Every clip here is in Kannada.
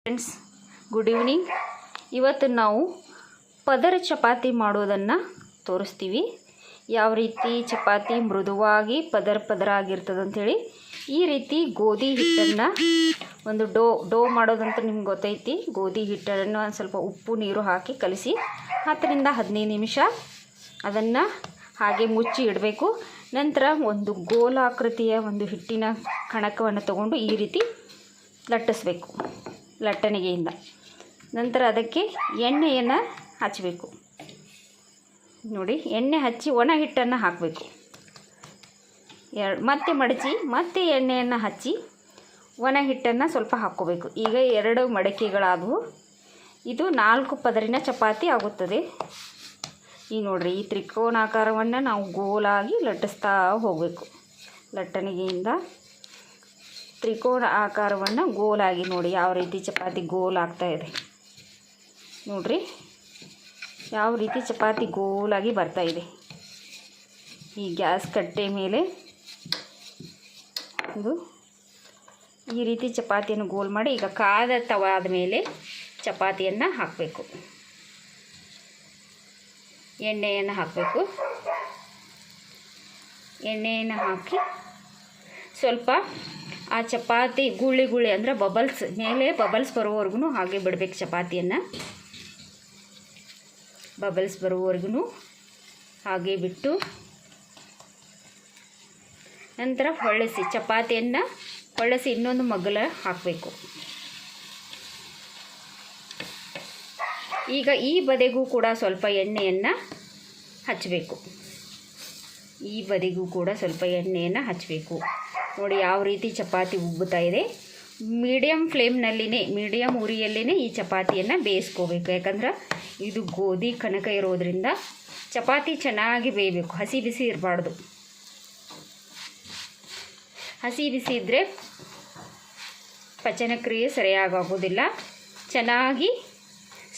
Friends, good evening. ಇವತ್ತು ನಾವು ಪದರ ಚಪಾತಿ ಮಾಡೋದನ್ನು ತೋರಿಸ್ತೀವಿ. ಯಾವ ರೀತಿ ಚಪಾತಿ ಮೃದುವಾಗಿ ಪದರ ಆಗಿರ್ತದೆ ಅಂಥೇಳಿ. ಈ ರೀತಿ ಗೋಧಿ ಹಿಟ್ಟನ್ನು ಒಂದು ಡೋ ಮಾಡೋದಂತ ನಿಮ್ಗೆ ಗೊತ್ತೈತಿ. ಗೋಧಿ ಹಿಟ್ಟನ್ನು ಒಂದು ಸ್ವಲ್ಪ ಉಪ್ಪು ನೀರು ಹಾಕಿ ಕಲಸಿ 10ರಿಂದ 15 ನಿಮಿಷ ಅದನ್ನು ಹಾಗೆ ಮುಚ್ಚಿ ಇಡಬೇಕು. ನಂತರ ಒಂದು ಗೋಲಾಕೃತಿಯ ಒಂದು ಹಿಟ್ಟಿನ ಕಣಕವನ್ನು ತಗೊಂಡು ಈ ರೀತಿ ಲಟ್ಟಿಸ್ಬೇಕು ಲಟ್ಟಣಿಗೆಯಿಂದ. ನಂತರ ಅದಕ್ಕೆ ಎಣ್ಣೆಯನ್ನು ಹಚ್ಚಬೇಕು. ನೋಡಿ, ಎಣ್ಣೆ ಹಚ್ಚಿ ಒಣ ಹಿಟ್ಟನ್ನು ಹಾಕಬೇಕು. ಮತ್ತೆ ಮಡಚಿ ಮತ್ತೆ ಎಣ್ಣೆಯನ್ನು ಹಚ್ಚಿ ಒಣ ಹಿಟ್ಟನ್ನು ಸ್ವಲ್ಪ ಹಾಕ್ಕೋಬೇಕು. ಈಗ 2 ಮಡಕೆಗಳಾದವು. ಇದು 4 ಪದರಿನ ಚಪಾತಿ ಆಗುತ್ತದೆ. ಈಗ ನೋಡಿರಿ, ಈ ತ್ರಿಕೋನಾಕಾರವನ್ನು ನಾವು ಗೋಲಾಗಿ ಲಟ್ಟಿಸ್ತಾ ಹೋಗಬೇಕು. ಲಟ್ಟಣಿಗೆಯಿಂದ ತ್ರಿಕೋನ ಆಕಾರವನ್ನು ಗೋಲಾಗಿ ನೋಡಿ ಯಾವ ರೀತಿ ಚಪಾತಿ ಗೋಲ್ ಆಗ್ತಾ ಇದೆ. ನೋಡ್ರಿ, ಯಾವ ರೀತಿ ಚಪಾತಿ ಗೋಲಾಗಿ ಬರ್ತಾ ಇದೆ. ಈ ಗ್ಯಾಸ್ ಕಟ್ಟೆ ಮೇಲೆ ಇದು ಈ ರೀತಿ ಚಪಾತಿಯನ್ನು ಗೋಲ್ ಮಾಡಿ ಈಗ ಕಾದ ತವಾದ ಮೇಲೆ ಚಪಾತಿಯನ್ನು ಹಾಕಬೇಕು. ಎಣ್ಣೆಯನ್ನು ಹಾಕಬೇಕು. ಎಣ್ಣೆಯನ್ನು ಹಾಕಿ ಸ್ವಲ್ಪ ಆ ಚಪಾತಿ ಗುಳ್ಳಿ ಅಂದರೆ ಮೇಲೆ ಬಬಲ್ಸ್ ಬರೋವರೆಗೂ ಹಾಗೆ ಬಿಡಬೇಕು. ಚಪಾತಿಯನ್ನು ಬಬಲ್ಸ್ ಬರೋವರೆಗೂ ಹಾಗೆ ಬಿಟ್ಟು ನಂತರ ಚಪಾತಿಯನ್ನು ಹೊಳ್ಳಿಸಿ ಇನ್ನೊಂದು ಮಗ್ಗಲ ಹಾಕಬೇಕು. ಈಗ ಈ ಬದಿಗೂ ಕೂಡ ಸ್ವಲ್ಪ ಎಣ್ಣೆಯನ್ನು ಹಚ್ಚಬೇಕು. ಈ ಬದಿಗೂ ಕೂಡ ಸ್ವಲ್ಪ ಎಣ್ಣೆಯನ್ನು ಹಚ್ಚಬೇಕು. ನೋಡಿ ಯಾವ ರೀತಿ ಚಪಾತಿ ಉಬ್ಬುತ್ತಾ ಇದೆ. ಮೀಡಿಯಮ್ ಉರಿಯಲ್ಲೇ ಈ ಚಪಾತಿಯನ್ನು ಬೇಯಿಸ್ಕೋಬೇಕು. ಯಾಕಂದ್ರೆ ಇದು ಗೋಧಿ ಕಣಕ ಇರೋದ್ರಿಂದ ಚಪಾತಿ ಚೆನ್ನಾಗಿ ಬೇಯಬೇಕು. ಹಸಿ ಬಿಸಿ ಇರಬಾರ್ದು. ಹಸಿ ಬಿಸಿ ಇದ್ದರೆ ಪಚನಕ್ರಿಯೆ ಸರಿಯಾಗೋದಿಲ್ಲ. ಚೆನ್ನಾಗಿ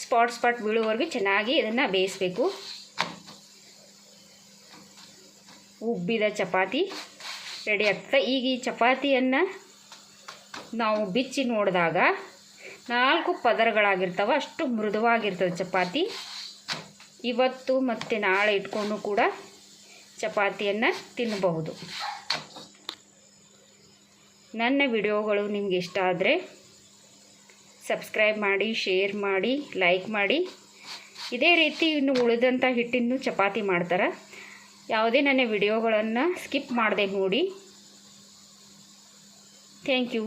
ಸ್ಪಾಟ್ ಬೀಳುವವರೆಗೂ ಚೆನ್ನಾಗಿ ಇದನ್ನು ಬೇಯಿಸಬೇಕು. ಉಬ್ಬಿದ ಚಪಾತಿ ರೆಡಿ ಆಗ್ತದೆ. ಈಗ ಈ ಚಪಾತಿಯನ್ನು ನಾವು ಬಿಚ್ಚಿ ನೋಡಿದಾಗ 4 ಪದರಗಳಾಗಿರ್ತವೆ. ಅಷ್ಟು ಮೃದುವಾಗಿರ್ತದೆ ಚಪಾತಿ. ಇವತ್ತು ಮತ್ತು ನಾಳೆ ಇಟ್ಕೊಂಡು ಕೂಡ ಚಪಾತಿಯನ್ನು ತಿನ್ನಬಹುದು. ನನ್ನ ವಿಡಿಯೋಗಳು ನಿಮಗೆ ಇಷ್ಟ ಆದರೆ ಸಬ್ಸ್ಕ್ರೈಬ್ ಮಾಡಿ, ಶೇರ್ ಮಾಡಿ, ಲೈಕ್ ಮಾಡಿ. ಇದೇ ರೀತಿ ಇನ್ನು ಉಳಿದಂಥ ಹಿಟ್ಟಿನ ಚಪಾತಿ ಮಾಡ್ತಾರೆ. ಯಾವುದೇ ನನ್ನ ವಿಡಿಯೋಗಳನ್ನು ಸ್ಕಿಪ್ ಮಾಡದೆ ನೋಡಿ. Thank you.